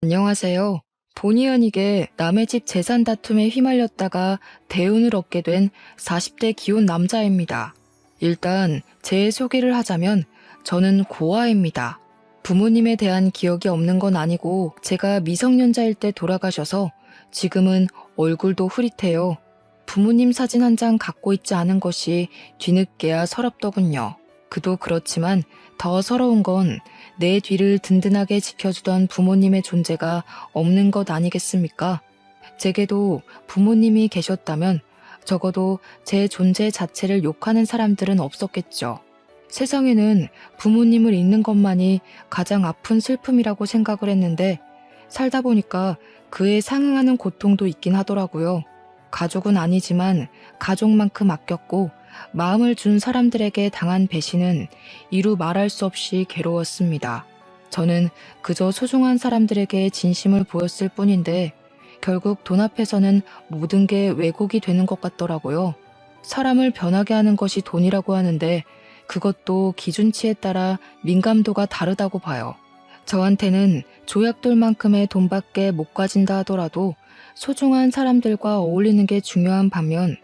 안녕하세요. 본의 아니게 남의 집 재산 다툼에 휘말렸다가 대운을 얻게 된 40대 기혼 남자입니다. 일단 제 소개를 하자면 저는 고아입니다. 부모님에 대한 기억이 없는 건 아니고 제가 미성년자일 때 돌아가셔서 지금은 얼굴도 흐릿해요. 부모님 사진 한 장 갖고 있지 않은 것이 뒤늦게야 서럽더군요. 그도 그렇지만 더 서러운 건 내 뒤를 든든하게 지켜주던 부모님의 존재가 없는 것 아니겠습니까? 제게도 부모님이 계셨다면 적어도 제 존재 자체를 욕하는 사람들은 없었겠죠. 세상에는 부모님을 잃는 것만이 가장 아픈 슬픔이라고 생각을 했는데 살다 보니까 그에 상응하는 고통도 있긴 하더라고요. 가족은 아니지만 가족만큼 아꼈고 마음을 준 사람들에게 당한 배신은 이루 말할 수 없이 괴로웠습니다. 저는 그저 소중한 사람들에게 진심을 보였을 뿐인데 결국 돈 앞에서는 모든 게 왜곡이 되는 것 같더라고요. 사람을 변하게 하는 것이 돈이라고 하는데 그것도 기준치에 따라 민감도가 다르다고 봐요. 저한테는 조약돌만큼의 돈밖에 못 가진다 하더라도 소중한 사람들과 어울리는 게 중요한 반면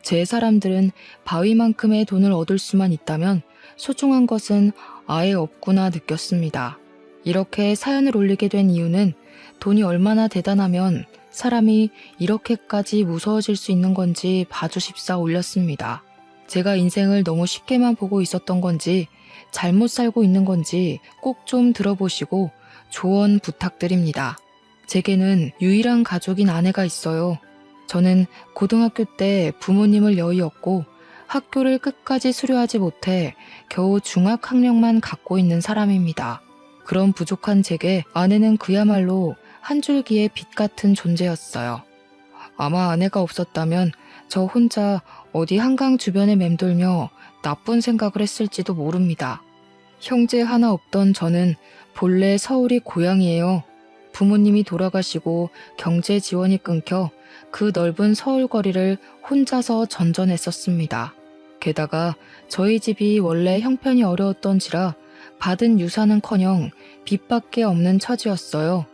제 사람들은 바위만큼의 돈을 얻을 수만 있다면 소중한 것은 아예 없구나 느꼈습니다. 이렇게 사연을 올리게 된 이유는 돈이 얼마나 대단하면 사람이 이렇게까지 무서워질 수 있는 건지 봐주십사 올렸습니다. 제가 인생을 너무 쉽게만 보고 있었던 건지 잘못 살고 있는 건지 꼭 좀 들어보시고 조언 부탁드립니다. 제게는 유일한 가족인 아내가 있어요. 저는 고등학교 때 부모님을 여의었고 학교를 끝까지 수료하지 못해 겨우 중학학력만 갖고 있는 사람입니다. 그런 부족한 제게 아내는 그야말로 한 줄기의 빛 같은 존재였어요. 아마 아내가 없었다면 저 혼자 어디 한강 주변에 맴돌며 나쁜 생각을 했을지도 모릅니다. 형제 하나 없던 저는 본래 서울이 고향이에요. 부모님이 돌아가시고 경제 지원이 끊겨 그 넓은 서울 거리를 혼자서 전전했었습니다. 게다가 저희 집이 원래 형편이 어려웠던지라 받은 유산은커녕 빚밖에 없는 처지였어요.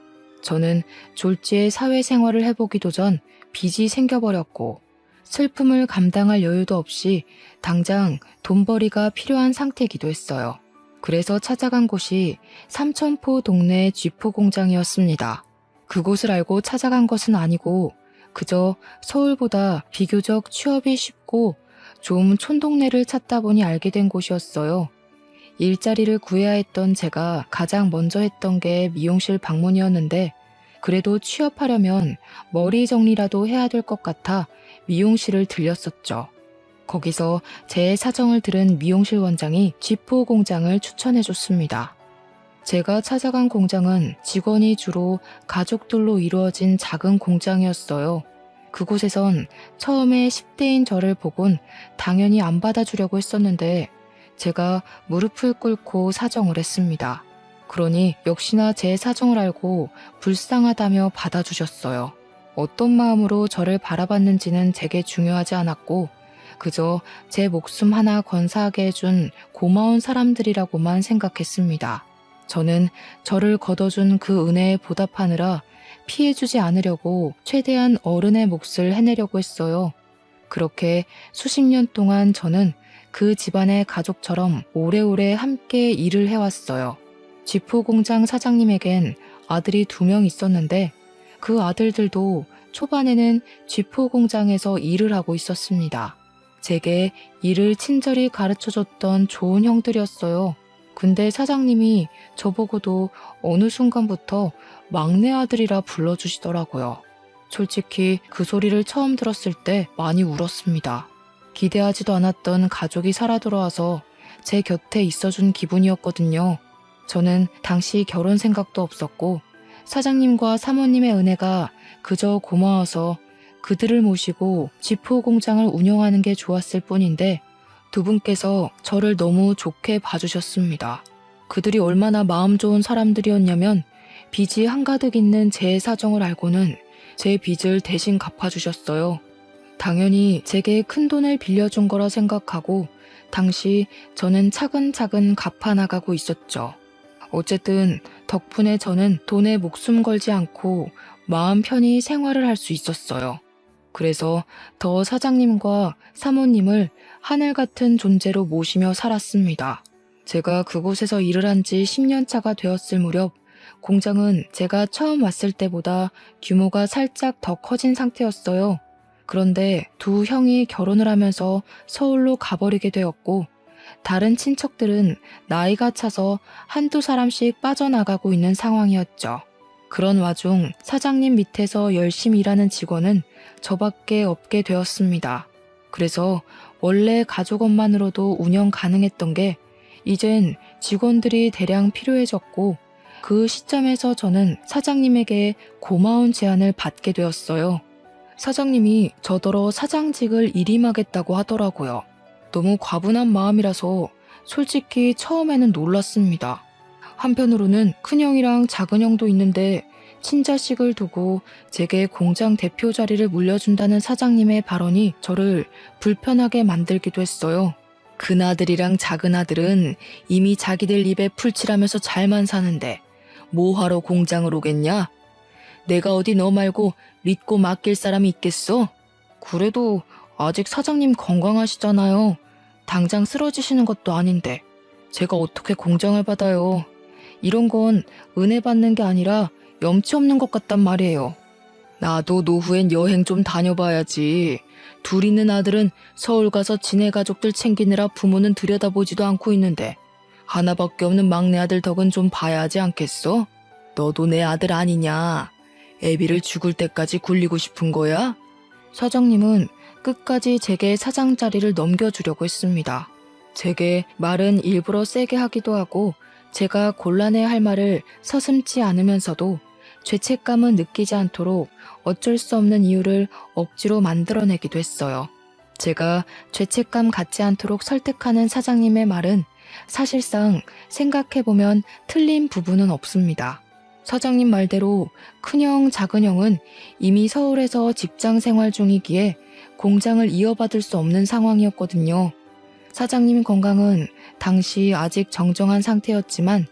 저는 졸지에 사회생활을 해보기도 전 빚이 생겨버렸고 슬픔을 감당할 여유도 없이 당장 돈벌이가 필요한 상태이기도 했어요. 그래서 찾아간 곳이 삼천포 동네 쥐포 공장이었습니다. 그곳을 알고 찾아간 것은 아니고 그저 서울보다 비교적 취업이 쉽고 좀 촌동네를 찾다 보니 알게 된 곳이었어요. 일자리를 구해야 했던 제가 가장 먼저 했던 게 미용실 방문이었는데 그래도 취업하려면 머리 정리라도 해야 될 것 같아 미용실을 들렸었죠. 거기서 제 사정을 들은 미용실 원장이 쥐포 공장을 추천해줬습니다. 제가 찾아간 공장은 직원이 주로 가족들로 이루어진 작은 공장이었어요. 그곳에선 처음에 10대인 저를 보곤 당연히 안 받아주려고 했었는데 제가 무릎을 꿇고 사정을 했습니다. 그러니 역시나 제 사정을 알고 불쌍하다며 받아주셨어요. 어떤 마음으로 저를 바라봤는지는 제게 중요하지 않았고 그저 제 목숨 하나 건사하게 해준 고마운 사람들이라고만 생각했습니다. 저는 저를 걷어준 그 은혜에 보답하느라 피해주지 않으려고 최대한 어른의 몫을 해내려고 했어요. 그렇게 수십 년 동안 저는 그 집안의 가족처럼 오래오래 함께 일을 해왔어요. 쥐포 공장 사장님에겐 아들이 2명 있었는데 그 아들들도 초반에는 쥐포 공장에서 일을 하고 있었습니다. 제게 일을 친절히 가르쳐줬던 좋은 형들이었어요. 근데 사장님이 저보고도 어느 순간부터 막내 아들이라 불러주시더라고요. 솔직히 그 소리를 처음 들었을 때 많이 울었습니다. 기대하지도 않았던 가족이 살아 돌아와서 제 곁에 있어준 기분이었거든요. 저는 당시 결혼 생각도 없었고 사장님과 사모님의 은혜가 그저 고마워서 그들을 모시고 쥐포 공장을 운영하는 게 좋았을 뿐인데 두 분께서 저를 너무 좋게 봐주셨습니다. 그들이 얼마나 마음 좋은 사람들이었냐면 빚이 한가득 있는 제 사정을 알고는 제 빚을 대신 갚아주셨어요. 당연히 제게 큰 돈을 빌려준 거라 생각하고 당시 저는 차근차근 갚아나가고 있었죠. 어쨌든 덕분에 저는 돈에 목숨 걸지 않고 마음 편히 생활을 할 수 있었어요. 그래서 더 사장님과 사모님을 하늘 같은 존재로 모시며 살았습니다. 제가 그곳에서 일을 한 지 10년 차가 되었을 무렵 공장은 제가 처음 왔을 때보다 규모가 살짝 더 커진 상태였어요. 그런데 두 형이 결혼을 하면서 서울로 가버리게 되었고 다른 친척들은 나이가 차서 한두 사람씩 빠져나가고 있는 상황이었죠. 그런 와중 사장님 밑에서 열심히 일하는 직원은 저밖에 없게 되었습니다. 그래서 원래 가족원만으로도 운영 가능했던 게 이젠 직원들이 대량 필요해졌고 그 시점에서 저는 사장님에게 고마운 제안을 받게 되었어요. 사장님이 저더러 사장직을 일임하겠다고 하더라고요. 너무 과분한 마음이라서 솔직히 처음에는 놀랐습니다. 한편으로는 큰형이랑 작은형도 있는데 친자식을 두고 제게 공장 대표 자리를 물려준다는 사장님의 발언이 저를 불편하게 만들기도 했어요. 큰아들이랑 작은아들은 이미 자기들 입에 풀칠하면서 잘만 사는데 뭐하러 공장을 오겠냐? 내가 어디 너 말고 믿고 맡길 사람이 있겠어? 그래도 아직 사장님 건강하시잖아요. 당장 쓰러지시는 것도 아닌데 제가 어떻게 공장을 받아요. 이런 건 은혜 받는 게 아니라 염치 없는 것 같단 말이에요. 나도 노후엔 여행 좀 다녀봐야지. 둘 있는 아들은 서울 가서 지네 가족들 챙기느라 부모는 들여다보지도 않고 있는데 하나밖에 없는 막내 아들 덕은 좀 봐야 하지 않겠어? 너도 내 아들 아니냐? 애비를 죽을 때까지 굴리고 싶은 거야? 사장님은 끝까지 제게 사장 자리를 넘겨주려고 했습니다. 제게 말은 일부러 세게 하기도 하고 제가 곤란해 할 말을 서슴지 않으면서도 죄책감은 느끼지 않도록 어쩔 수 없는 이유를 억지로 만들어내기도 했어요. 제가 죄책감 갖지 않도록 설득하는 사장님의 말은 사실상 생각해보면 틀린 부분은 없습니다. 사장님 말대로 큰형, 작은형은 이미 서울에서 직장 생활 중이기에 공장을 이어받을 수 없는 상황이었거든요. 사장님 건강은 당시 아직 정정한 상태였지만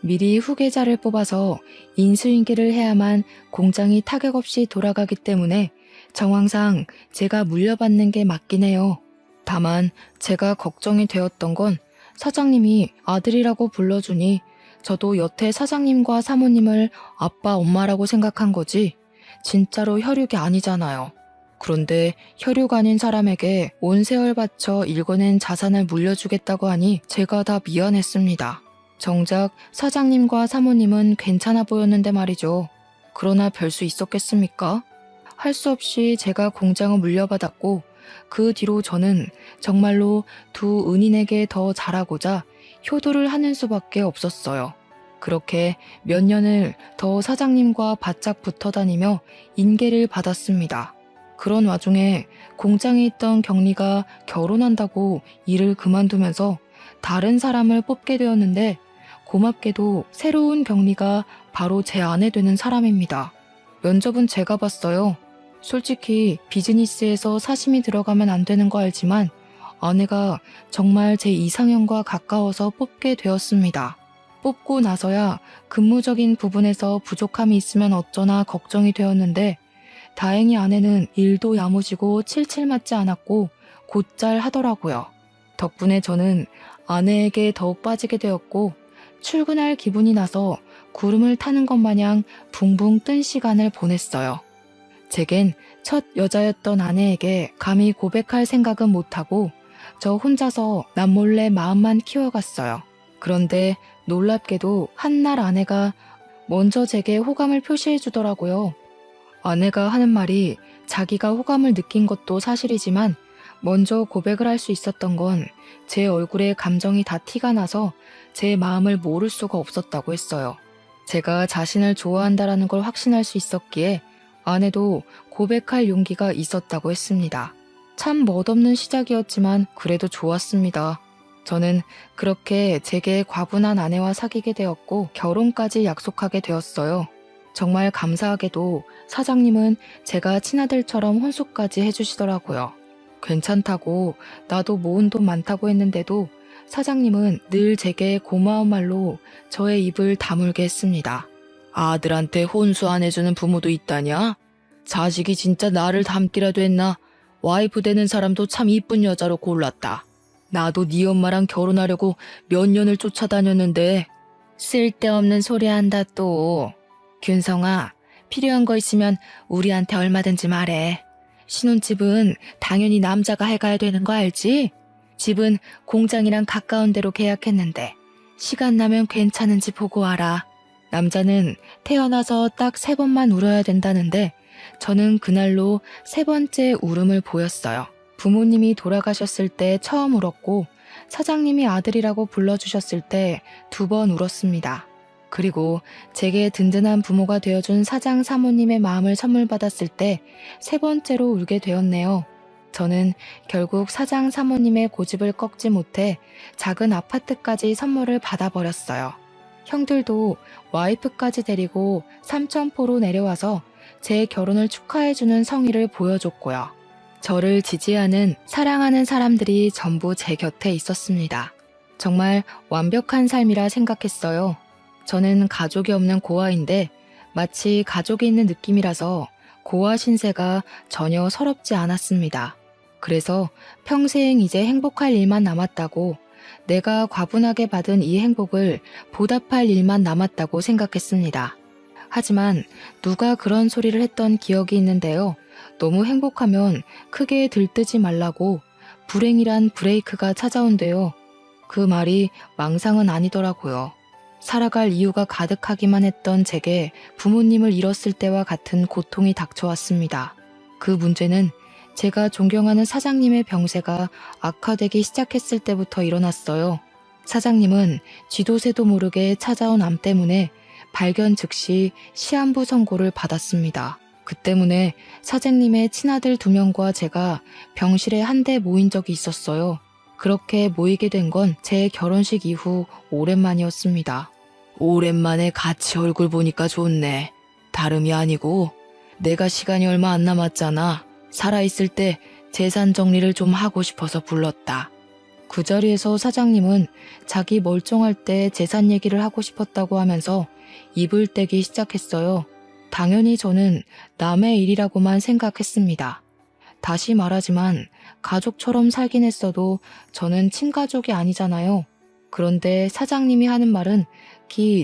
미리 후계자를 뽑아서 인수인계를 해야만 공장이 타격 없이 돌아가기 때문에 정황상 제가 물려받는 게 맞긴 해요. 다만 제가 걱정이 되었던 건 사장님이 아들이라고 불러주니 저도 여태 사장님과 사모님을 아빠, 엄마라고 생각한 거지 진짜로 혈육이 아니잖아요. 그런데 혈육 아닌 사람에게 온 세월 바쳐 일궈낸 자산을 물려주겠다고 하니 제가 다 미안했습니다. 정작 사장님과 사모님은 괜찮아 보였는데 말이죠. 그러나 별 수 있었겠습니까? 할 수 없이 제가 공장을 물려받았고 그 뒤로 저는 정말로 두 은인에게 더 잘하고자 효도를 하는 수밖에 없었어요. 그렇게 몇 년을 더 사장님과 바짝 붙어 다니며 인계를 받았습니다. 그런 와중에 공장에 있던 경리가 결혼한다고 일을 그만두면서 다른 사람을 뽑게 되었는데 고맙게도 새로운 경리가 바로 제 아내 되는 사람입니다. 면접은 제가 봤어요. 솔직히 비즈니스에서 사심이 들어가면 안 되는 거 알지만 아내가 정말 제 이상형과 가까워서 뽑게 되었습니다. 뽑고 나서야 근무적인 부분에서 부족함이 있으면 어쩌나 걱정이 되었는데 다행히 아내는 일도 야무지고 칠칠 맞지 않았고 곧잘 하더라고요. 덕분에 저는 아내에게 더욱 빠지게 되었고 출근할 기분이 나서 구름을 타는 것 마냥 붕붕 뜬 시간을 보냈어요. 제겐 첫 여자였던 아내에게 감히 고백할 생각은 못하고 저 혼자서 남몰래 마음만 키워갔어요. 그런데 놀랍게도 한날 아내가 먼저 제게 호감을 표시해 주더라고요. 아내가 하는 말이 자기가 호감을 느낀 것도 사실이지만 먼저 고백을 할 수 있었던 건 제 얼굴에 감정이 다 티가 나서 제 마음을 모를 수가 없었다고 했어요. 제가 자신을 좋아한다라는 걸 확신할 수 있었기에 아내도 고백할 용기가 있었다고 했습니다. 참 멋없는 시작이었지만 그래도 좋았습니다. 저는 그렇게 제게 과분한 아내와 사귀게 되었고 결혼까지 약속하게 되었어요. 정말 감사하게도 사장님은 제가 친아들처럼 혼수까지 해주시더라고요. 괜찮다고 나도 모은 돈 많다고 했는데도 사장님은 늘 제게 고마운 말로 저의 입을 다물게 했습니다. 아들한테 혼수 안 해주는 부모도 있다냐? 자식이 진짜 나를 닮기라도 했나? 와이프 되는 사람도 참 이쁜 여자로 골랐다. 나도 네 엄마랑 결혼하려고 몇 년을 쫓아다녔는데 쓸데없는 소리 한다 또. 균성아, 필요한 거 있으면 우리한테 얼마든지 말해. 신혼집은 당연히 남자가 해가야 되는 거 알지? 집은 공장이랑 가까운 데로 계약했는데 시간 나면 괜찮은지 보고 와라. 남자는 태어나서 딱 3번만 울어야 된다는데 저는 그날로 3번째 울음을 보였어요. 부모님이 돌아가셨을 때 처음 울었고 사장님이 아들이라고 불러주셨을 때 2번 울었습니다. 그리고 제게 든든한 부모가 되어준 사장 사모님의 마음을 선물 받았을 때 3번째로 울게 되었네요. 저는 결국 사장 사모님의 고집을 꺾지 못해 작은 아파트까지 선물을 받아버렸어요. 형들도 와이프까지 데리고 삼천포로 내려와서 제 결혼을 축하해주는 성의를 보여줬고요. 저를 지지하는 사랑하는 사람들이 전부 제 곁에 있었습니다. 정말 완벽한 삶이라 생각했어요. 저는 가족이 없는 고아인데 마치 가족이 있는 느낌이라서 고아 신세가 전혀 서럽지 않았습니다. 그래서 평생 이제 행복할 일만 남았다고, 내가 과분하게 받은 이 행복을 보답할 일만 남았다고 생각했습니다. 하지만 누가 그런 소리를 했던 기억이 있는데요. 너무 행복하면 크게 들뜨지 말라고 불행이란 브레이크가 찾아온대요. 그 말이 망상은 아니더라고요. 살아갈 이유가 가득하기만 했던 제게 부모님을 잃었을 때와 같은 고통이 닥쳐왔습니다. 그 문제는 제가 존경하는 사장님의 병세가 악화되기 시작했을 때부터 일어났어요. 사장님은 쥐도새도 모르게 찾아온 암 때문에 발견 즉시 시한부 선고를 받았습니다. 그 때문에 사장님의 친아들 2명과 제가 병실에 한데 모인 적이 있었어요. 그렇게 모이게 된 건 제 결혼식 이후 오랜만이었습니다. 오랜만에 같이 얼굴 보니까 좋네. 다름이 아니고 내가 시간이 얼마 안 남았잖아. 살아있을 때 재산 정리를 좀 하고 싶어서 불렀다. 그 자리에서 사장님은 자기 멀쩡할 때 재산 얘기를 하고 싶었다고 하면서 입을 떼기 시작했어요. 당연히 저는 남의 일이라고만 생각했습니다. 다시 말하지만 가족처럼 살긴 했어도 저는 친가족이 아니잖아요. 그런데 사장님이 하는 말은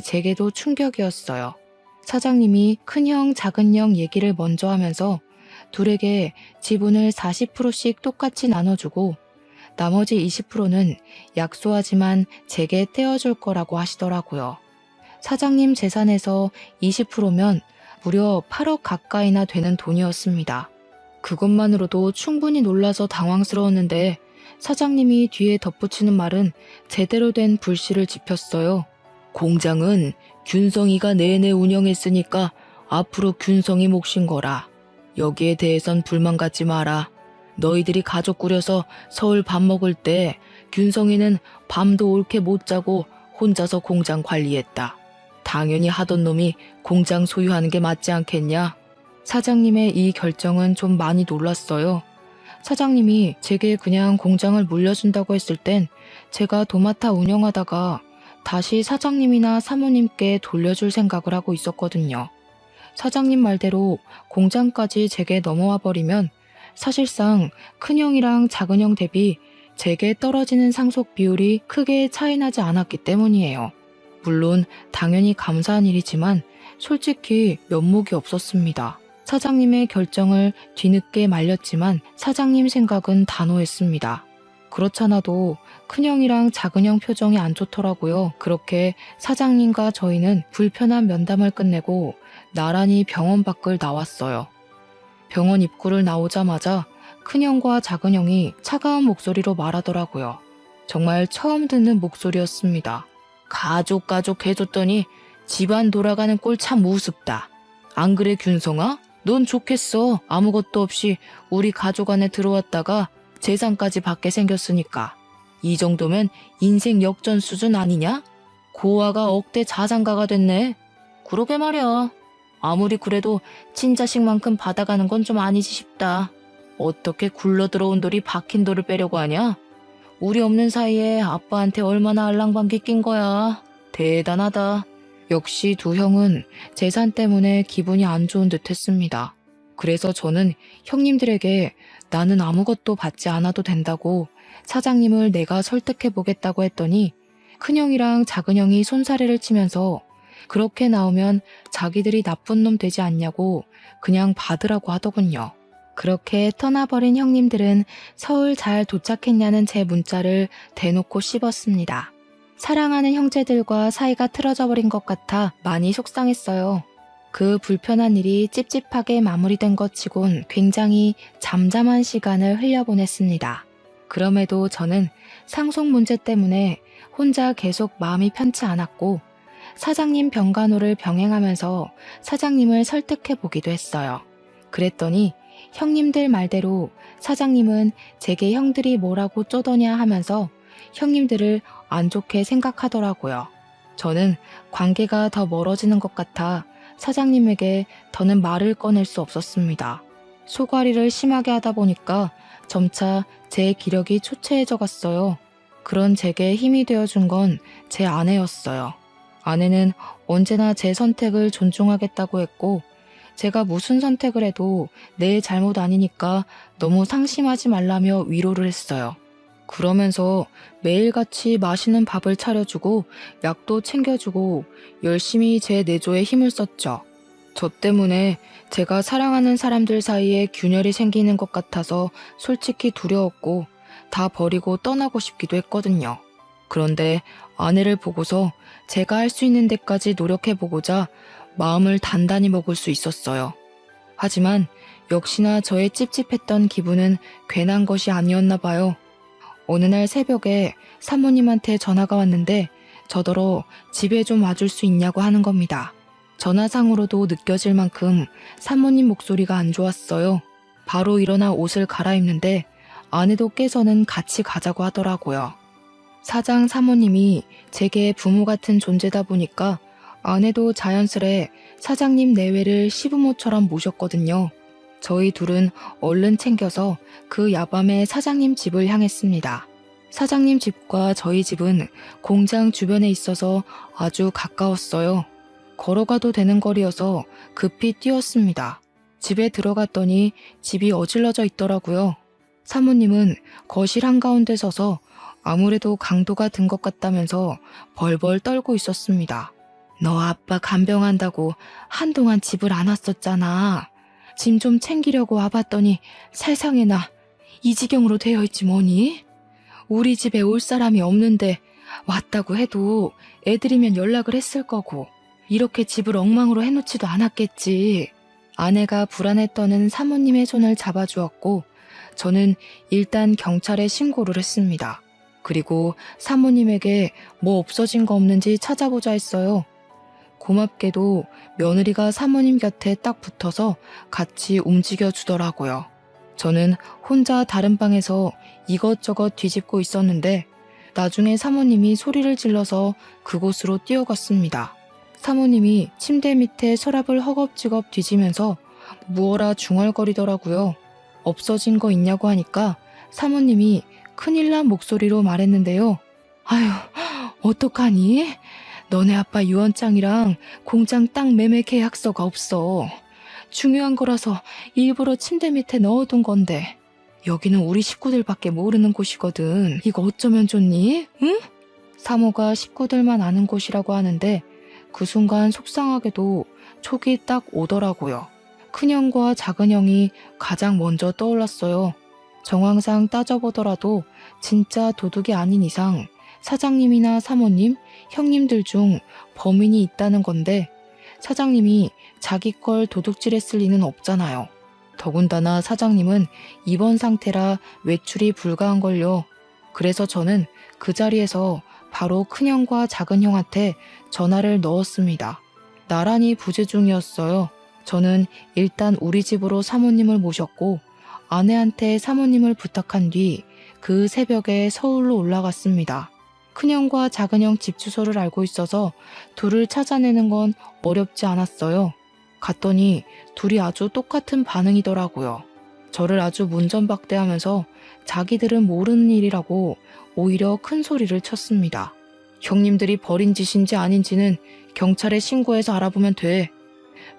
제게도 충격이었어요. 사장님이 큰형, 작은형 얘기를 먼저 하면서 둘에게 지분을 40%씩 똑같이 나눠주고 나머지 20%는 약소하지만 제게 떼어줄 거라고 하시더라고요. 사장님 재산에서 20%면 무려 8억 가까이나 되는 돈이었습니다. 그것만으로도 충분히 놀라서 당황스러웠는데 사장님이 뒤에 덧붙이는 말은 제대로 된 불씨를 지폈어요. 공장은 균성이가 내내 운영했으니까 앞으로 균성이 몫인 거라. 여기에 대해선 불만 갖지 마라. 너희들이 가족 꾸려서 서울 밥 먹을 때 균성이는 밤도 옳게 못 자고 혼자서 공장 관리했다. 당연히 하던 놈이 공장 소유하는 게 맞지 않겠냐? 사장님의 이 결정은 좀 많이 놀랐어요. 사장님이 제게 그냥 공장을 물려준다고 했을 땐 제가 도맡아 운영하다가 다시 사장님이나 사모님께 돌려줄 생각을 하고 있었거든요. 사장님 말대로 공장까지 제게 넘어와 버리면 사실상 큰형이랑 작은형 대비 제게 떨어지는 상속 비율이 크게 차이나지 않았기 때문이에요. 물론 당연히 감사한 일이지만 솔직히 면목이 없었습니다. 사장님의 결정을 뒤늦게 말렸지만 사장님 생각은 단호했습니다. 그렇잖아도 큰형이랑 작은형 표정이 안 좋더라고요. 그렇게 사장님과 저희는 불편한 면담을 끝내고 나란히 병원 밖을 나왔어요. 병원 입구를 나오자마자 큰형과 작은형이 차가운 목소리로 말하더라고요. 정말 처음 듣는 목소리였습니다. 가족 해줬더니 집안 돌아가는 꼴 참 우습다. 안 그래 균성아? 넌 좋겠어. 아무것도 없이 우리 가족 안에 들어왔다가 재산까지 받게 생겼으니까. 이 정도면 인생 역전 수준 아니냐? 고아가 억대 자산가가 됐네. 그러게 말이야. 아무리 그래도 친자식만큼 받아가는 건 좀 아니지 싶다. 어떻게 굴러들어온 돌이 박힌 돌을 빼려고 하냐? 우리 없는 사이에 아빠한테 얼마나 알랑방귀 낀 거야. 대단하다. 역시 두 형은 재산 때문에 기분이 안 좋은 듯 했습니다. 그래서 저는 형님들에게 나는 아무것도 받지 않아도 된다고 사장님을 내가 설득해 보겠다고 했더니 큰형이랑 작은형이 손사래를 치면서 그렇게 나오면 자기들이 나쁜 놈 되지 않냐고 그냥 받으라고 하더군요. 그렇게 떠나버린 형님들은 서울 잘 도착했냐는 제 문자를 대놓고 씹었습니다. 사랑하는 형제들과 사이가 틀어져 버린 것 같아 많이 속상했어요. 그 불편한 일이 찝찝하게 마무리된 것 치곤 굉장히 잠잠한 시간을 흘려보냈습니다. 그럼에도 저는 상속 문제 때문에 혼자 계속 마음이 편치 않았고 사장님 병간호를 병행하면서 사장님을 설득해 보기도 했어요. 그랬더니 형님들 말대로 사장님은 제게 형들이 뭐라고 쪼더냐 하면서 형님들을 안 좋게 생각하더라고요. 저는 관계가 더 멀어지는 것 같아 사장님에게 더는 말을 꺼낼 수 없었습니다. 소가리를 심하게 하다 보니까 점차 제 기력이 초췌해져 갔어요. 그런 제게 힘이 되어준 건 제 아내였어요. 아내는 언제나 제 선택을 존중하겠다고 했고 제가 무슨 선택을 해도 내 잘못 아니니까 너무 상심하지 말라며 위로를 했어요. 그러면서 매일같이 맛있는 밥을 차려주고 약도 챙겨주고 열심히 제 내조에 힘을 썼죠. 저 때문에 제가 사랑하는 사람들 사이에 균열이 생기는 것 같아서 솔직히 두려웠고 다 버리고 떠나고 싶기도 했거든요. 그런데 아내를 보고서 제가 할 수 있는 데까지 노력해보고자 마음을 단단히 먹을 수 있었어요. 하지만 역시나 저의 찝찝했던 기분은 괜한 것이 아니었나 봐요. 어느 날 새벽에 사모님한테 전화가 왔는데 저더러 집에 좀 와줄 수 있냐고 하는 겁니다. 전화상으로도 느껴질 만큼 사모님 목소리가 안 좋았어요. 바로 일어나 옷을 갈아입는데 아내도 깨서는 같이 가자고 하더라고요. 사장 사모님이 제게 부모 같은 존재다 보니까 아내도 자연스레 사장님 내외를 시부모처럼 모셨거든요. 저희 둘은 얼른 챙겨서 그 야밤에 사장님 집을 향했습니다. 사장님 집과 저희 집은 공장 주변에 있어서 아주 가까웠어요. 걸어가도 되는 거리여서 급히 뛰었습니다. 집에 들어갔더니 집이 어질러져 있더라고요. 사모님은 거실 한가운데 서서 아무래도 강도가 든 것 같다면서 벌벌 떨고 있었습니다. 너 아빠 간병한다고 한동안 집을 안 왔었잖아. 짐 좀 챙기려고 와봤더니 세상에나 이 지경으로 되어 있지 뭐니? 우리 집에 올 사람이 없는데 왔다고 해도 애들이면 연락을 했을 거고 이렇게 집을 엉망으로 해놓지도 않았겠지. 아내가 불안해 떠는 사모님의 손을 잡아주었고 저는 일단 경찰에 신고를 했습니다. 그리고 사모님에게 뭐 없어진 거 없는지 찾아보자 했어요. 고맙게도 며느리가 사모님 곁에 딱 붙어서 같이 움직여 주더라고요. 저는 혼자 다른 방에서 이것저것 뒤집고 있었는데 나중에 사모님이 소리를 질러서 그곳으로 뛰어갔습니다. 사모님이 침대 밑에 서랍을 허겁지겁 뒤지면서 무어라 중얼거리더라고요. 없어진 거 있냐고 하니까 사모님이 큰일 난 목소리로 말했는데요. 아휴, 어떡하니? 너네 아빠 유언장이랑 공장 땅 매매 계약서가 없어. 중요한 거라서 일부러 침대 밑에 넣어둔 건데 여기는 우리 식구들밖에 모르는 곳이거든. 이거 어쩌면 좋니? 응? 사모가 식구들만 아는 곳이라고 하는데 그 순간 속상하게도 촉이 딱 오더라고요. 큰형과 작은형이 가장 먼저 떠올랐어요. 정황상 따져보더라도 진짜 도둑이 아닌 이상 사장님이나 사모님, 형님들 중 범인이 있다는 건데 사장님이 자기 걸 도둑질했을 리는 없잖아요. 더군다나 사장님은 입원 상태라 외출이 불가한걸요. 그래서 저는 그 자리에서 바로 큰형과 작은형한테 전화를 넣었습니다. 나란히 부재 중이었어요. 저는 일단 우리 집으로 사모님을 모셨고 아내한테 사모님을 부탁한 뒤 그 새벽에 서울로 올라갔습니다. 큰형과 작은형 집 주소를 알고 있어서 둘을 찾아내는 건 어렵지 않았어요. 갔더니 둘이 아주 똑같은 반응이더라고요. 저를 아주 문전박대하면서 자기들은 모르는 일이라고 오히려 큰 소리를 쳤습니다. 형님들이 벌인 짓인지 아닌지는 경찰에 신고해서 알아보면 돼.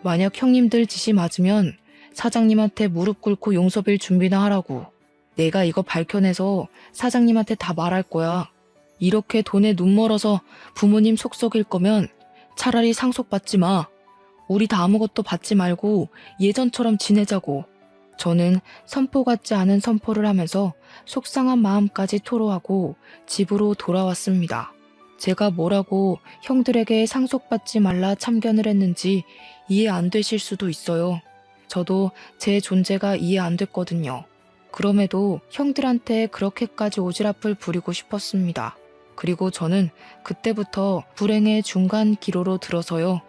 만약 형님들 짓이 맞으면 사장님한테 무릎 꿇고 용서 빌 준비나 하라고. 내가 이거 밝혀내서 사장님한테 다 말할 거야. 이렇게 돈에 눈 멀어서 부모님 속 썩일 거면 차라리 상속받지 마. 우리 다 아무것도 받지 말고 예전처럼 지내자고. 저는 선포 같지 않은 선포를 하면서 속상한 마음까지 토로하고 집으로 돌아왔습니다. 제가 뭐라고 형들에게 상속받지 말라 참견을 했는지 이해 안 되실 수도 있어요. 저도 제 존재가 이해 안 됐거든요. 그럼에도 형들한테 그렇게까지 오지랖을 부리고 싶었습니다. 그리고 저는 그때부터 불행의 중간 기로로 들어서요.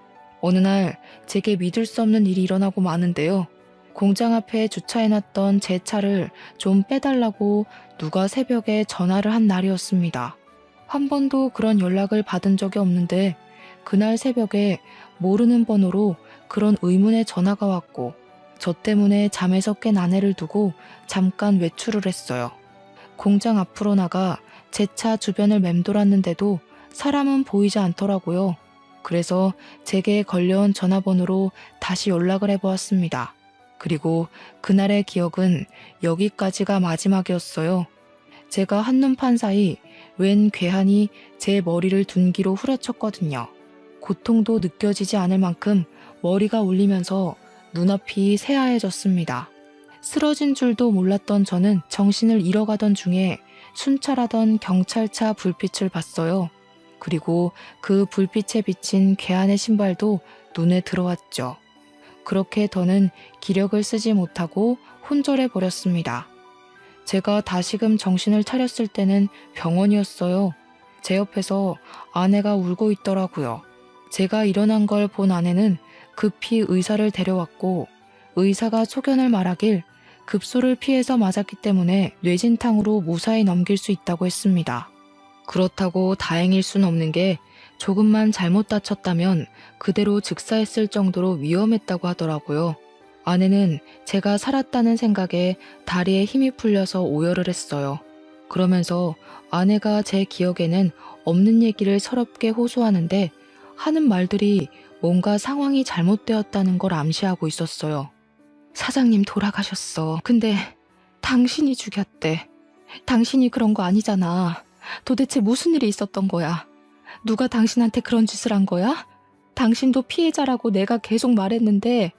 어느 날 제게 믿을 수 없는 일이 일어나고 마는데요. 공장 앞에 주차해놨던 제 차를 좀 빼달라고 누가 새벽에 전화를 한 날이었습니다. 한 번도 그런 연락을 받은 적이 없는데 그날 새벽에 모르는 번호로 그런 의문의 전화가 왔고 저 때문에 잠에서 깬 아내를 두고 잠깐 외출을 했어요. 공장 앞으로 나가 제 차 주변을 맴돌았는데도 사람은 보이지 않더라고요. 그래서 제게 걸려온 전화번호로 다시 연락을 해보았습니다. 그리고 그날의 기억은 여기까지가 마지막이었어요. 제가 한눈판 사이 웬 괴한이 제 머리를 둔기로 후려쳤거든요. 고통도 느껴지지 않을 만큼 머리가 울리면서 눈앞이 새하얘졌습니다. 쓰러진 줄도 몰랐던 저는 정신을 잃어가던 중에 순찰하던 경찰차 불빛을 봤어요. 그리고 그 불빛에 비친 괴한의 신발도 눈에 들어왔죠. 그렇게 더는 기력을 쓰지 못하고 혼절해 버렸습니다. 제가 다시금 정신을 차렸을 때는 병원이었어요. 제 옆에서 아내가 울고 있더라고요. 제가 일어난 걸 본 아내는 급히 의사를 데려왔고 의사가 소견을 말하길 급소를 피해서 맞았기 때문에 뇌진탕으로 무사히 넘길 수 있다고 했습니다. 그렇다고 다행일 순 없는 게 조금만 잘못 다쳤다면 그대로 즉사했을 정도로 위험했다고 하더라고요. 아내는 제가 살았다는 생각에 다리에 힘이 풀려서 오열을 했어요. 그러면서 아내가 제 기억에는 없는 얘기를 서럽게 호소하는데 하는 말들이 뭔가 상황이 잘못되었다는 걸 암시하고 있었어요. 사장님 돌아가셨어. 근데 당신이 죽였대. 당신이 그런 거 아니잖아. 도대체 무슨 일이 있었던 거야? 누가 당신한테 그런 짓을 한 거야? 당신도 피해자라고 내가 계속 말했는데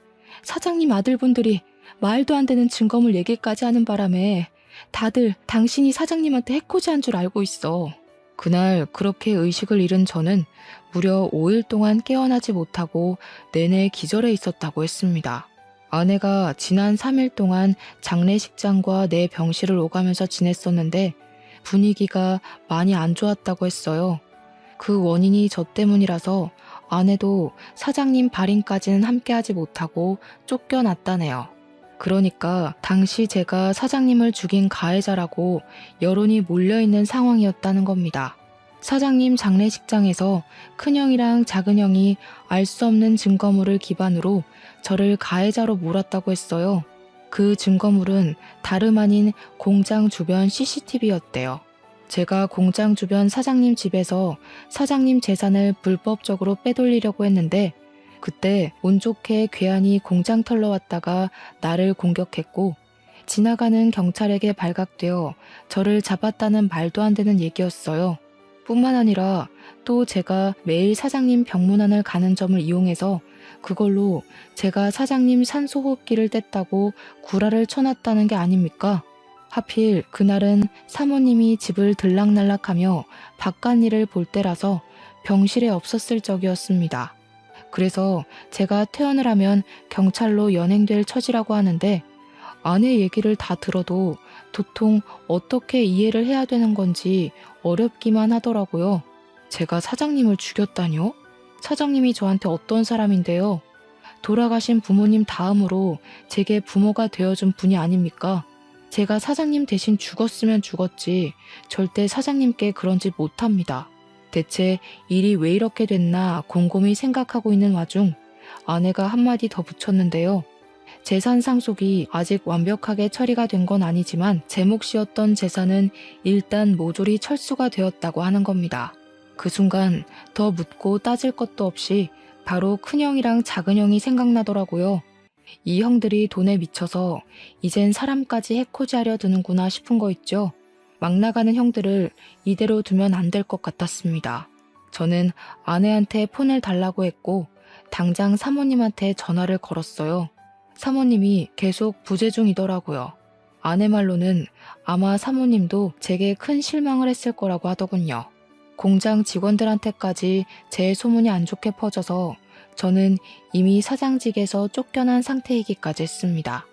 사장님 아들분들이 말도 안 되는 증거물 얘기까지 하는 바람에 다들 당신이 사장님한테 해코지한 줄 알고 있어. 그날 그렇게 의식을 잃은 저는 무려 5일 동안 깨어나지 못하고 내내 기절해 있었다고 했습니다. 아내가 지난 3일 동안 장례식장과 내 병실을 오가면서 지냈었는데 분위기가 많이 안 좋았다고 했어요. 그 원인이 저 때문이라서 아내도 사장님 발인까지는 함께하지 못하고 쫓겨났다네요. 그러니까 당시 제가 사장님을 죽인 가해자라고 여론이 몰려있는 상황이었다는 겁니다. 사장님 장례식장에서 큰형이랑 작은형이 알 수 없는 증거물을 기반으로 저를 가해자로 몰았다고 했어요. 그 증거물은 다름 아닌 공장 주변 CCTV였대요. 제가 공장 주변 사장님 집에서 사장님 재산을 불법적으로 빼돌리려고 했는데 그때 운 좋게 괴한이 공장 털러 왔다가 나를 공격했고 지나가는 경찰에게 발각되어 저를 잡았다는 말도 안 되는 얘기였어요. 뿐만 아니라 또 제가 매일 사장님 병문안을 가는 점을 이용해서 그걸로 제가 사장님 산소호흡기를 뗐다고 구라를 쳐놨다는 게 아닙니까? 하필 그날은 사모님이 집을 들락날락하며 바깥일을 볼 때라서 병실에 없었을 적이었습니다. 그래서 제가 퇴원을 하면 경찰로 연행될 처지라고 하는데 아내 얘기를 다 들어도 도통 어떻게 이해를 해야 되는 건지 어렵기만 하더라고요. 제가 사장님을 죽였다뇨? 사장님이 저한테 어떤 사람인데요? 돌아가신 부모님 다음으로 제게 부모가 되어준 분이 아닙니까? 제가 사장님 대신 죽었으면 죽었지 절대 사장님께 그런 짓 못합니다. 대체 일이 왜 이렇게 됐나 곰곰이 생각하고 있는 와중 아내가 한마디 더 붙였는데요. 재산 상속이 아직 완벽하게 처리가 된 건 아니지만 제 몫이었던 재산은 일단 모조리 철수가 되었다고 하는 겁니다. 그 순간 더 묻고 따질 것도 없이 바로 큰형이랑 작은형이 생각나더라고요. 이 형들이 돈에 미쳐서 이젠 사람까지 해코지하려 드는구나 싶은 거 있죠. 막 나가는 형들을 이대로 두면 안 될 것 같았습니다. 저는 아내한테 폰을 달라고 했고 당장 사모님한테 전화를 걸었어요. 사모님이 계속 부재 중이더라고요. 아내 말로는 아마 사모님도 제게 큰 실망을 했을 거라고 하더군요. 공장 직원들한테까지 제 소문이 안 좋게 퍼져서 저는 이미 사장직에서 쫓겨난 상태이기까지 했습니다.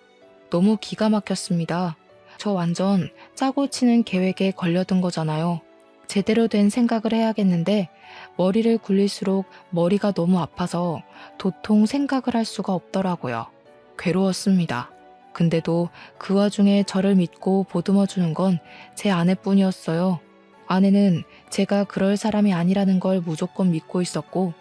너무 기가 막혔습니다. 저 완전 짜고 치는 계획에 걸려든 거잖아요. 제대로 된 생각을 해야겠는데 머리를 굴릴수록 머리가 너무 아파서 도통 생각을 할 수가 없더라고요. 괴로웠습니다. 근데도 그 와중에 저를 믿고 보듬어주는 건 제 아내뿐이었어요. 아내는 제가 그럴 사람이 아니라는 걸 무조건 믿고 있었고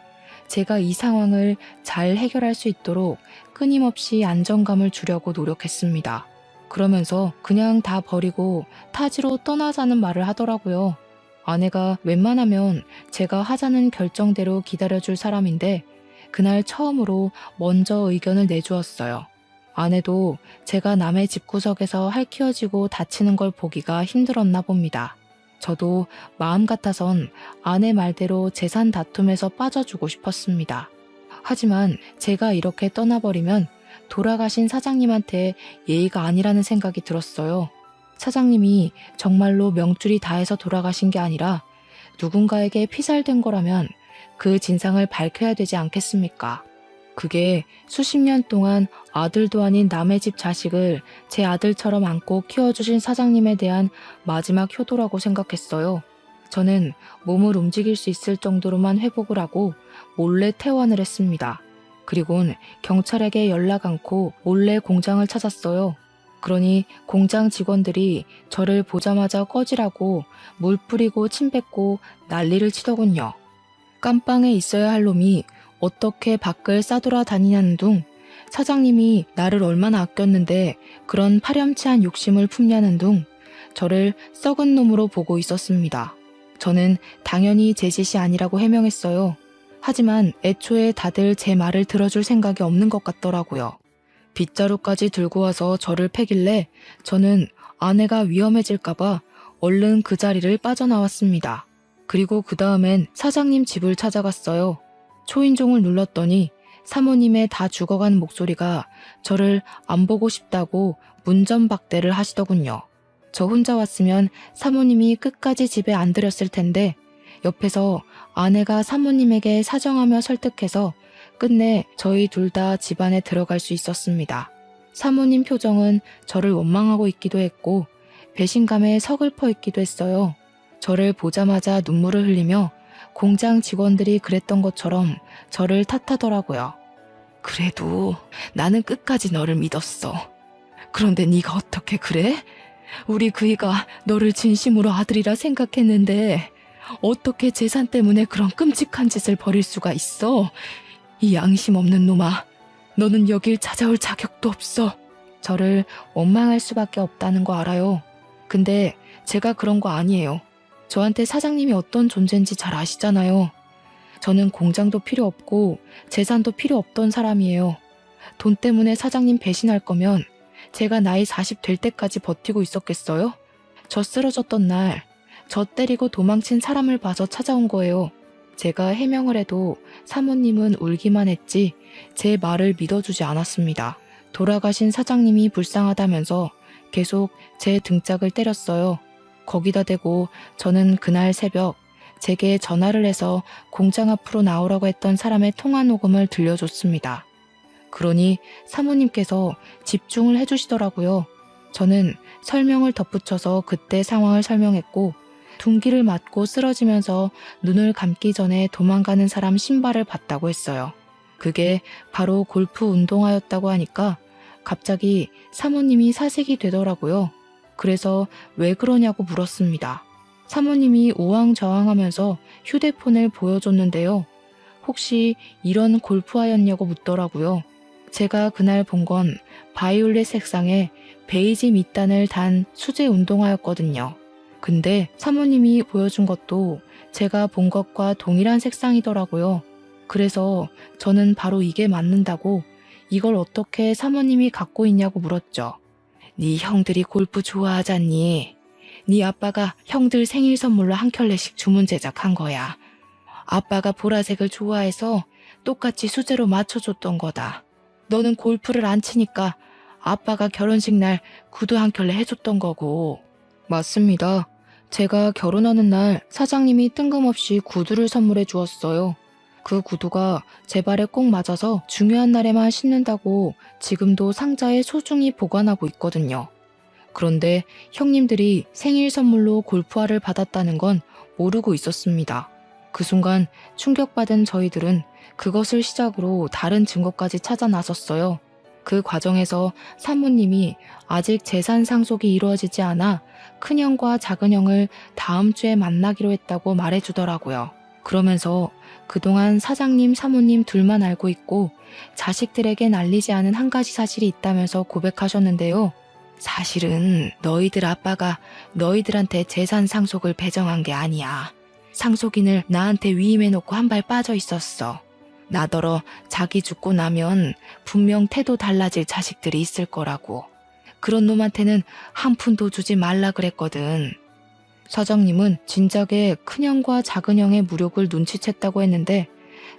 제가 이 상황을 잘 해결할 수 있도록 끊임없이 안정감을 주려고 노력했습니다. 그러면서 그냥 다 버리고 타지로 떠나자는 말을 하더라고요. 아내가 웬만하면 제가 하자는 결정대로 기다려줄 사람인데 그날 처음으로 먼저 의견을 내주었어요. 아내도 제가 남의 집구석에서 할퀴어지고 다치는 걸 보기가 힘들었나 봅니다. 저도 마음 같아선 아내 말대로 재산 다툼에서 빠져주고 싶었습니다. 하지만 제가 이렇게 떠나버리면 돌아가신 사장님한테 예의가 아니라는 생각이 들었어요. 사장님이 정말로 명줄이 다해서 돌아가신 게 아니라 누군가에게 피살된 거라면 그 진상을 밝혀야 되지 않겠습니까? 그게 수십 년 동안 아들도 아닌 남의 집 자식을 제 아들처럼 안고 키워주신 사장님에 대한 마지막 효도라고 생각했어요. 저는 몸을 움직일 수 있을 정도로만 회복을 하고 몰래 퇴원을 했습니다. 그리곤 경찰에게 연락 않고 몰래 공장을 찾았어요. 그러니 공장 직원들이 저를 보자마자 꺼지라고 물 뿌리고 침 뱉고 난리를 치더군요. 깜빵에 있어야 할 놈이 어떻게 밖을 싸돌아다니냐는 둥, 사장님이 나를 얼마나 아꼈는데 그런 파렴치한 욕심을 품냐는 둥 저를 썩은 놈으로 보고 있었습니다. 저는 당연히 제 짓이 아니라고 해명했어요. 하지만 애초에 다들 제 말을 들어줄 생각이 없는 것 같더라고요. 빗자루까지 들고 와서 저를 패길래 저는 아내가 위험해질까봐 얼른 그 자리를 빠져나왔습니다. 그리고 그 다음엔 사장님 집을 찾아갔어요. 초인종을 눌렀더니 사모님의 다 죽어간 목소리가 저를 안 보고 싶다고 문전박대를 하시더군요. 저 혼자 왔으면 사모님이 끝까지 집에 안 들였을 텐데 옆에서 아내가 사모님에게 사정하며 설득해서 끝내 저희 둘 다 집 안에 들어갈 수 있었습니다. 사모님 표정은 저를 원망하고 있기도 했고 배신감에 서글퍼 있기도 했어요. 저를 보자마자 눈물을 흘리며 공장 직원들이 그랬던 것처럼 저를 탓하더라고요. 그래도 나는 끝까지 너를 믿었어. 그런데 네가 어떻게 그래? 우리 그이가 너를 진심으로 아들이라 생각했는데 어떻게 재산 때문에 그런 끔찍한 짓을 벌일 수가 있어? 이 양심 없는 놈아, 너는 여길 찾아올 자격도 없어. 저를 원망할 수밖에 없다는 거 알아요. 근데 제가 그런 거 아니에요. 저한테 사장님이 어떤 존재인지 잘 아시잖아요. 저는 공장도 필요 없고 재산도 필요 없던 사람이에요. 돈 때문에 사장님 배신할 거면 제가 나이 40 될 때까지 버티고 있었겠어요? 저 쓰러졌던 날, 저 때리고 도망친 사람을 봐서 찾아온 거예요. 제가 해명을 해도 사모님은 울기만 했지 제 말을 믿어주지 않았습니다. 돌아가신 사장님이 불쌍하다면서 계속 제 등짝을 때렸어요. 거기다 대고 저는 그날 새벽 제게 전화를 해서 공장 앞으로 나오라고 했던 사람의 통화 녹음을 들려줬습니다. 그러니 사모님께서 집중을 해주시더라고요. 저는 설명을 덧붙여서 그때 상황을 설명했고 둔기를 맞고 쓰러지면서 눈을 감기 전에 도망가는 사람 신발을 봤다고 했어요. 그게 바로 골프 운동화였다고 하니까 갑자기 사모님이 사색이 되더라고요. 그래서 왜 그러냐고 물었습니다. 사모님이 우왕좌왕하면서 휴대폰을 보여줬는데요. 혹시 이런 골프화였냐고 묻더라고요. 제가 그날 본 건 바이올렛 색상의 베이지 밑단을 단 수제 운동화였거든요. 근데 사모님이 보여준 것도 제가 본 것과 동일한 색상이더라고요. 그래서 저는 바로 이게 맞는다고 이걸 어떻게 사모님이 갖고 있냐고 물었죠. 네 형들이 골프 좋아하잖니. 네 아빠가 형들 생일 선물로 한 켤레씩 주문 제작한 거야. 아빠가 보라색을 좋아해서 똑같이 수제로 맞춰줬던 거다. 너는 골프를 안 치니까 아빠가 결혼식 날 구두 한 켤레 해줬던 거고. 맞습니다. 제가 결혼하는 날 사장님이 뜬금없이 구두를 선물해 주었어요. 그 구두가 제 발에 꼭 맞아서 중요한 날에만 신는다고 지금도 상자에 소중히 보관하고 있거든요. 그런데 형님들이 생일 선물로 골프화를 받았다는 건 모르고 있었습니다. 그 순간 충격받은 저희들은 그것을 시작으로 다른 증거까지 찾아 나섰어요. 그 과정에서 사모님이 아직 재산 상속이 이루어지지 않아 큰형과 작은형을 다음 주에 만나기로 했다고 말해주더라고요. 그러면서 그동안 사장님, 사모님 둘만 알고 있고 자식들에겐 알리지 않은 한 가지 사실이 있다면서 고백하셨는데요. 사실은 너희들 아빠가 너희들한테 재산 상속을 배정한 게 아니야. 상속인을 나한테 위임해놓고 한 발 빠져 있었어. 나더러 자기 죽고 나면 분명 태도 달라질 자식들이 있을 거라고. 그런 놈한테는 한 푼도 주지 말라 그랬거든. 사장님은 진작에 큰형과 작은형의 무력을 눈치챘다고 했는데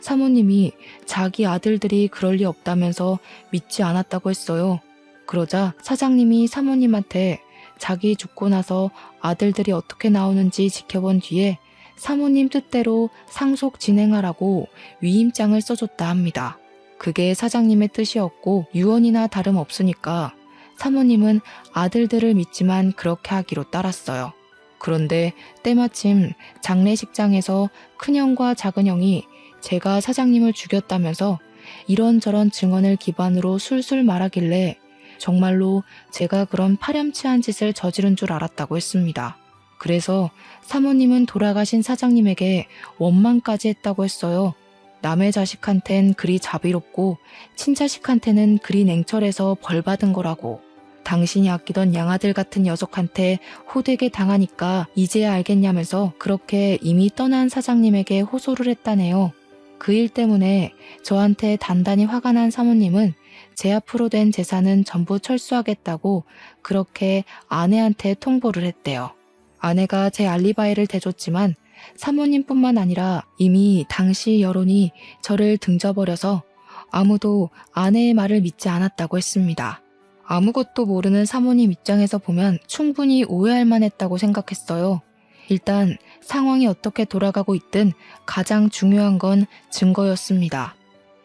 사모님이 자기 아들들이 그럴 리 없다면서 믿지 않았다고 했어요. 그러자 사장님이 사모님한테 자기 죽고 나서 아들들이 어떻게 나오는지 지켜본 뒤에 사모님 뜻대로 상속 진행하라고 위임장을 써줬다 합니다. 그게 사장님의 뜻이었고 유언이나 다름없으니까 사모님은 아들들을 믿지만 그렇게 하기로 따랐어요. 그런데 때마침 장례식장에서 큰형과 작은형이 제가 사장님을 죽였다면서 이런저런 증언을 기반으로 술술 말하길래 정말로 제가 그런 파렴치한 짓을 저지른 줄 알았다고 했습니다. 그래서 사모님은 돌아가신 사장님에게 원망까지 했다고 했어요. 남의 자식한텐 그리 자비롭고 친자식한테는 그리 냉철해서 벌받은 거라고. 당신이 아끼던 양아들 같은 녀석한테 호되게 당하니까 이제야 알겠냐면서 그렇게 이미 떠난 사장님에게 호소를 했다네요. 그 일 때문에 저한테 단단히 화가 난 사모님은 제 앞으로 된 재산은 전부 철수하겠다고 그렇게 아내한테 통보를 했대요. 아내가 제 알리바이를 대줬지만 사모님뿐만 아니라 이미 당시 여론이 저를 등져버려서 아무도 아내의 말을 믿지 않았다고 했습니다. 아무것도 모르는 사모님 입장에서 보면 충분히 오해할 만했다고 생각했어요. 일단 상황이 어떻게 돌아가고 있든 가장 중요한 건 증거였습니다.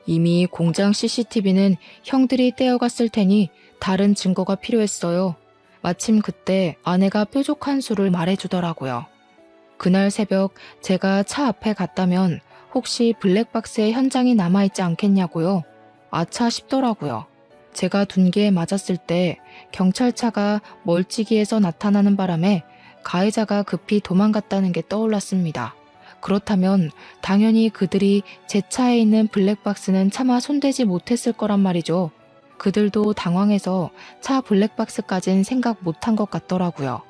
이미 공장 CCTV는 형들이 떼어갔을 테니 다른 증거가 필요했어요. 마침 그때 아내가 뾰족한 수를 말해주더라고요. 그날 새벽 제가 차 앞에 갔다면 혹시 블랙박스의 현장이 남아있지 않겠냐고요. 아차 싶더라고요. 제가 둔기에 맞았을 때 경찰차가 멀찍이에서 나타나는 바람에 가해자가 급히 도망갔다는 게 떠올랐습니다. 그렇다면 당연히 그들이 제 차에 있는 블랙박스는 차마 손대지 못했을 거란 말이죠. 그들도 당황해서 차 블랙박스까진 생각 못한 것 같더라고요.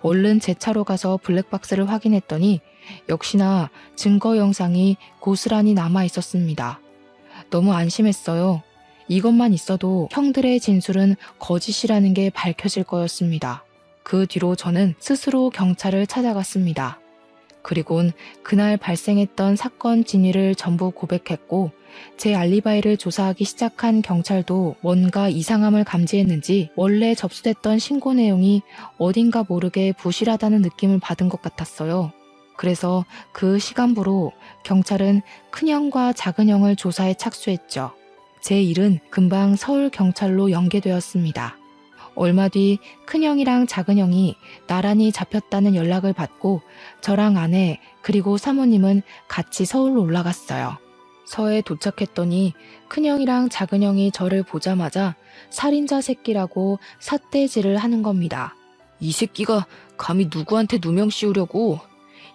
얼른 제 차로 가서 블랙박스를 확인했더니 역시나 증거 영상이 고스란히 남아 있었습니다. 너무 안심했어요. 이것만 있어도 형들의 진술은 거짓이라는 게 밝혀질 거였습니다. 그 뒤로 저는 스스로 경찰을 찾아갔습니다. 그리곤 그날 발생했던 사건 진위를 전부 고백했고 제 알리바이를 조사하기 시작한 경찰도 뭔가 이상함을 감지했는지 원래 접수됐던 신고 내용이 어딘가 모르게 부실하다는 느낌을 받은 것 같았어요. 그래서 그 시간부로 경찰은 큰형과 작은형을 조사에 착수했죠. 제 일은 금방 서울경찰로 연계되었습니다. 얼마 뒤 큰형이랑 작은형이 나란히 잡혔다는 연락을 받고 저랑 아내 그리고 사모님은 같이 서울로 올라갔어요. 서에 도착했더니 큰형이랑 작은형이 저를 보자마자 살인자 새끼라고 삿대질을 하는 겁니다. 이 새끼가 감히 누구한테 누명 씌우려고.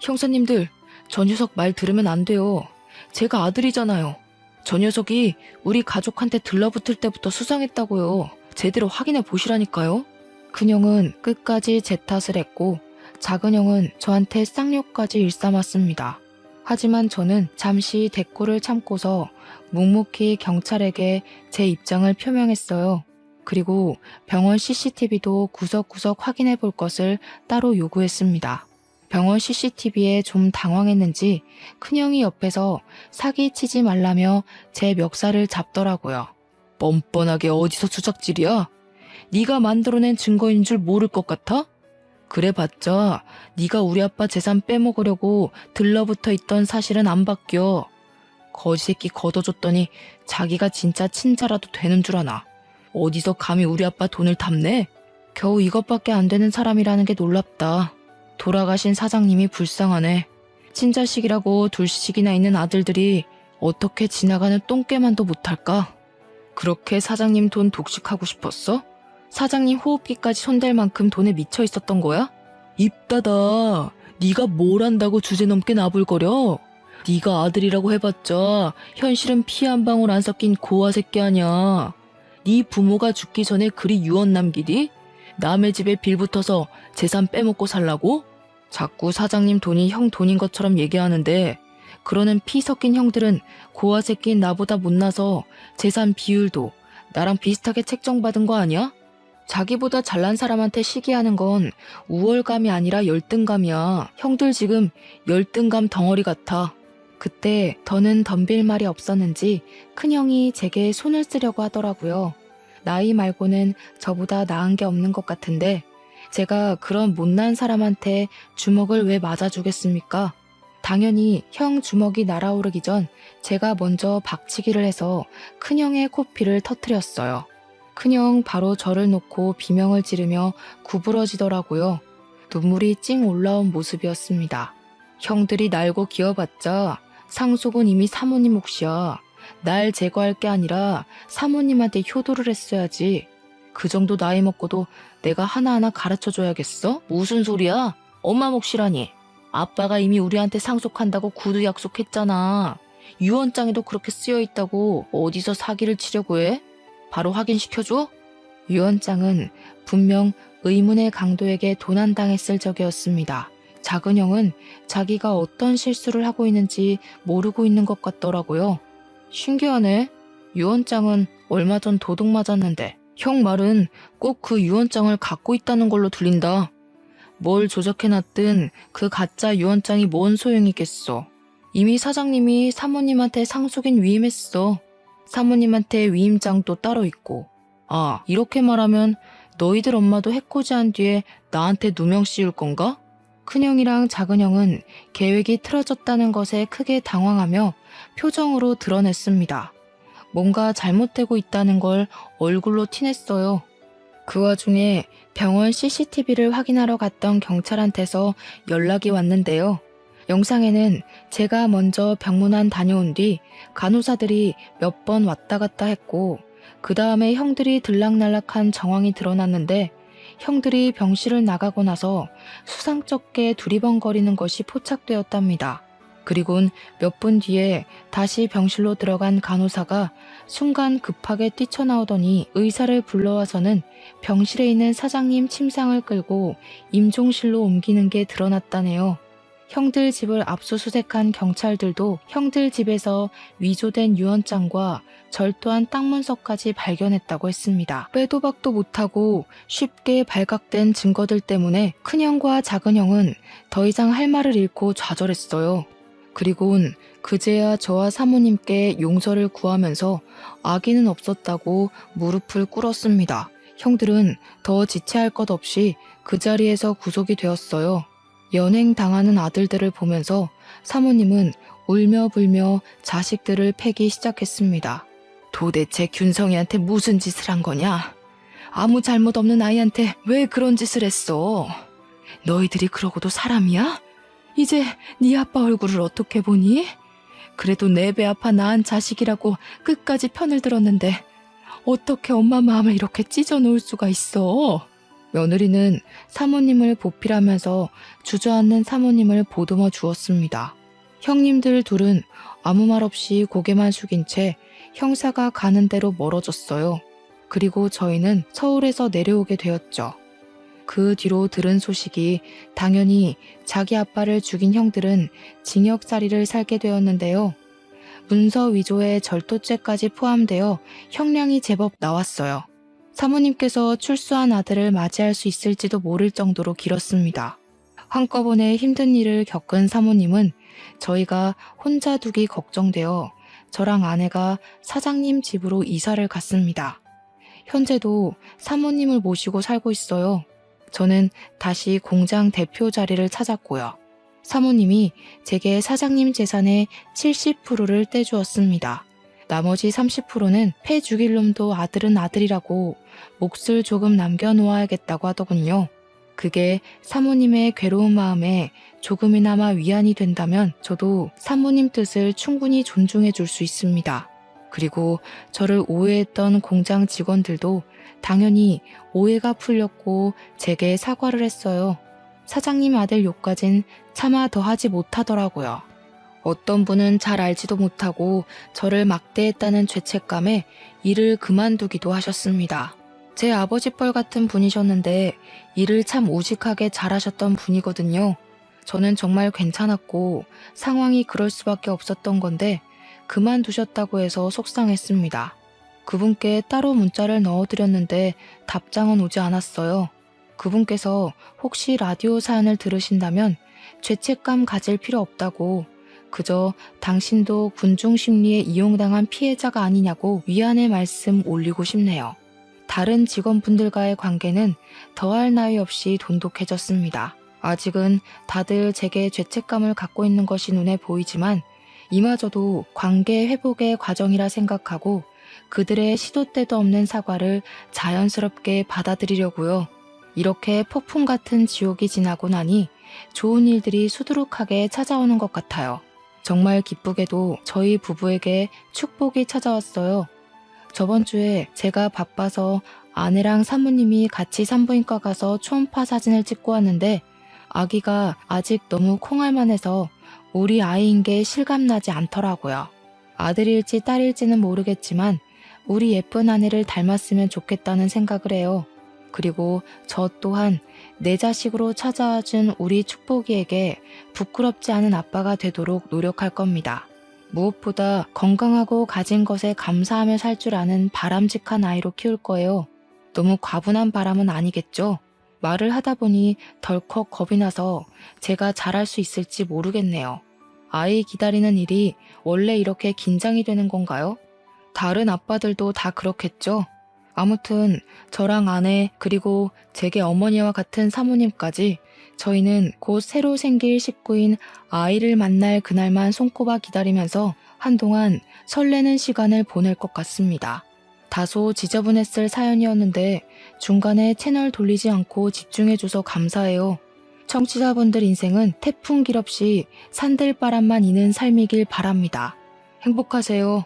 형사님들, 저 녀석 말 들으면 안 돼요. 제가 아들이잖아요. 저 녀석이 우리 가족한테 들러붙을 때부터 수상했다고요. 제대로 확인해 보시라니까요. 큰형은 끝까지 제 탓을 했고 작은형은 저한테 쌍욕까지 일삼았습니다. 하지만 저는 잠시 대꾸를 참고서 묵묵히 경찰에게 제 입장을 표명했어요. 그리고 병원 CCTV도 구석구석 확인해 볼 것을 따로 요구했습니다. 병원 CCTV에 좀 당황했는지 큰형이 옆에서 사기치지 말라며 제 멱살을 잡더라고요. 뻔뻔하게 어디서 수작질이야? 네가 만들어낸 증거인 줄 모를 것 같아? 그래봤자 네가 우리 아빠 재산 빼먹으려고 들러붙어 있던 사실은 안 바뀌어. 거지새끼 걷어줬더니 자기가 진짜 친자라도 되는 줄 아나. 어디서 감히 우리 아빠 돈을 탐내? 겨우 이것밖에 안 되는 사람이라는 게 놀랍다. 돌아가신 사장님이 불쌍하네. 친자식이라고 둘씩이나 있는 아들들이 어떻게 지나가는 똥개만도 못할까? 그렇게 사장님 돈 독식하고 싶었어? 사장님 호흡기까지 손댈 만큼 돈에 미쳐 있었던 거야? 입 닫아. 네가 뭘 안다고 주제넘게 나불거려? 네가 아들이라고 해봤자 현실은 피 한 방울 안 섞인 고아 새끼 아냐. 네 부모가 죽기 전에 그리 유언 남기디? 남의 집에 빌붙어서 재산 빼먹고 살라고? 자꾸 사장님 돈이 형 돈인 것처럼 얘기하는데 그러는 피 섞인 형들은 고아 새끼인 나보다 못나서 재산 비율도 나랑 비슷하게 책정받은 거 아니야? 자기보다 잘난 사람한테 시기하는 건 우월감이 아니라 열등감이야. 형들 지금 열등감 덩어리 같아. 그때 더는 덤빌 말이 없었는지 큰형이 제게 손을 쓰려고 하더라고요. 나이 말고는 저보다 나은 게 없는 것 같은데 제가 그런 못난 사람한테 주먹을 왜 맞아주겠습니까? 당연히 형 주먹이 날아오르기 전 제가 먼저 박치기를 해서 큰형의 코피를 터뜨렸어요. 큰형 바로 저를 놓고 비명을 지르며 구부러지더라고요. 눈물이 찡 올라온 모습이었습니다. 형들이 날고 기어봤자 상속은 이미 사모님 몫이야. 날 제거할 게 아니라 사모님한테 효도를 했어야지. 그 정도 나이 먹고도 내가 하나하나 가르쳐줘야겠어? 무슨 소리야? 엄마 몫이라니. 아빠가 이미 우리한테 상속한다고 구두 약속했잖아. 유언장에도 그렇게 쓰여있다고 어디서 사기를 치려고 해? 바로 확인시켜줘? 유언장은 분명 의문의 강도에게 도난당했을 적이었습니다. 작은 형은 자기가 어떤 실수를 하고 있는지 모르고 있는 것 같더라고요. 신기하네. 유언장은 얼마 전 도둑 맞았는데 형 말은 꼭 그 유언장을 갖고 있다는 걸로 들린다. 뭘 조작해놨든 그 가짜 유언장이 뭔 소용이겠어. 이미 사장님이 사모님한테 상속인 위임했어. 사모님한테 위임장도 따로 있고. 아, 이렇게 말하면 너희들 엄마도 해코지한 뒤에 나한테 누명 씌울 건가? 큰형이랑 작은형은 계획이 틀어졌다는 것에 크게 당황하며 표정으로 드러냈습니다. 뭔가 잘못되고 있다는 걸 얼굴로 티냈어요. 그 와중에 병원 CCTV를 확인하러 갔던 경찰한테서 연락이 왔는데요. 영상에는 제가 먼저 병문안 다녀온 뒤 간호사들이 몇 번 왔다 갔다 했고 그 다음에 형들이 들락날락한 정황이 드러났는데 형들이 병실을 나가고 나서 수상쩍게 두리번거리는 것이 포착되었답니다. 그리곤 몇 분 뒤에 다시 병실로 들어간 간호사가 순간 급하게 뛰쳐나오더니 의사를 불러와서는 병실에 있는 사장님 침상을 끌고 임종실로 옮기는 게 드러났다네요. 형들 집을 압수수색한 경찰들도 형들 집에서 위조된 유언장과 절도한 땅 문서까지 발견했다고 했습니다. 빼도 박도 못하고 쉽게 발각된 증거들 때문에 큰형과 작은형은 더 이상 할 말을 잃고 좌절했어요. 그리곤 그제야 저와 사모님께 용서를 구하면서 악의는 없었다고 무릎을 꿇었습니다. 형들은 더 지체할 것 없이 그 자리에서 구속이 되었어요. 연행당하는 아들들을 보면서 사모님은 울며 불며 자식들을 패기 시작했습니다. 도대체 균성이한테 무슨 짓을 한 거냐? 아무 잘못 없는 아이한테 왜 그런 짓을 했어? 너희들이 그러고도 사람이야? 이제 네 아빠 얼굴을 어떻게 보니? 그래도 내 배 아파 낳은 자식이라고 끝까지 편을 들었는데 어떻게 엄마 마음을 이렇게 찢어놓을 수가 있어? 며느리는 사모님을 보필하면서 주저앉는 사모님을 보듬어 주었습니다. 형님들 둘은 아무 말 없이 고개만 숙인 채 형사가 가는 대로 멀어졌어요. 그리고 저희는 서울에서 내려오게 되었죠. 그 뒤로 들은 소식이 당연히 자기 아빠를 죽인 형들은 징역살이를 살게 되었는데요. 문서 위조에 절도죄까지 포함되어 형량이 제법 나왔어요. 사모님께서 출소한 아들을 맞이할 수 있을지도 모를 정도로 길었습니다. 한꺼번에 힘든 일을 겪은 사모님은 저희가 혼자 두기 걱정되어 저랑 아내가 사장님 집으로 이사를 갔습니다. 현재도 사모님을 모시고 살고 있어요. 저는 다시 공장 대표 자리를 찾았고요. 사모님이 제게 사장님 재산의 70%를 떼주었습니다. 나머지 30%는 패 죽일 놈도 아들은 아들이라고 몫을 조금 남겨놓아야겠다고 하더군요. 그게 사모님의 괴로운 마음에 조금이나마 위안이 된다면 저도 사모님 뜻을 충분히 존중해 줄 수 있습니다. 그리고 저를 오해했던 공장 직원들도 당연히 오해가 풀렸고 제게 사과를 했어요. 사장님 아들 욕까진 차마 더 하지 못하더라고요. 어떤 분은 잘 알지도 못하고 저를 막대했다는 죄책감에 일을 그만두기도 하셨습니다. 제 아버지 뻘 같은 분이셨는데 일을 참 우직하게 잘하셨던 분이거든요. 저는 정말 괜찮았고 상황이 그럴 수밖에 없었던 건데 그만두셨다고 해서 속상했습니다. 그분께 따로 문자를 넣어드렸는데 답장은 오지 않았어요. 그분께서 혹시 라디오 사연을 들으신다면 죄책감 가질 필요 없다고 그저 당신도 군중 심리에 이용당한 피해자가 아니냐고 위안의 말씀 올리고 싶네요. 다른 직원분들과의 관계는 더할 나위 없이 돈독해졌습니다. 아직은 다들 제게 죄책감을 갖고 있는 것이 눈에 보이지만 이마저도 관계 회복의 과정이라 생각하고 그들의 시도 때도 없는 사과를 자연스럽게 받아들이려고요. 이렇게 폭풍 같은 지옥이 지나고 나니 좋은 일들이 수두룩하게 찾아오는 것 같아요. 정말 기쁘게도 저희 부부에게 축복이 찾아왔어요. 저번 주에 제가 바빠서 아내랑 사모님이 같이 산부인과 가서 초음파 사진을 찍고 왔는데 아기가 아직 너무 콩알만해서 우리 아이인 게 실감나지 않더라고요. 아들일지 딸일지는 모르겠지만 우리 예쁜 아내를 닮았으면 좋겠다는 생각을 해요. 그리고 저 또한 내 자식으로 찾아와준 우리 축복이에게 부끄럽지 않은 아빠가 되도록 노력할 겁니다. 무엇보다 건강하고 가진 것에 감사하며 살 줄 아는 바람직한 아이로 키울 거예요. 너무 과분한 바람은 아니겠죠? 말을 하다 보니 덜컥 겁이 나서 제가 잘할 수 있을지 모르겠네요. 아이 기다리는 일이 원래 이렇게 긴장이 되는 건가요? 다른 아빠들도 다 그렇겠죠? 아무튼 저랑 아내 그리고 제게 어머니와 같은 사모님까지 저희는 곧 새로 생길 식구인 아이를 만날 그날만 손꼽아 기다리면서 한동안 설레는 시간을 보낼 것 같습니다. 다소 지저분했을 사연이었는데 중간에 채널 돌리지 않고 집중해줘서 감사해요. 청취자분들 인생은 태풍 길 없이 산들바람만 이는 삶이길 바랍니다. 행복하세요.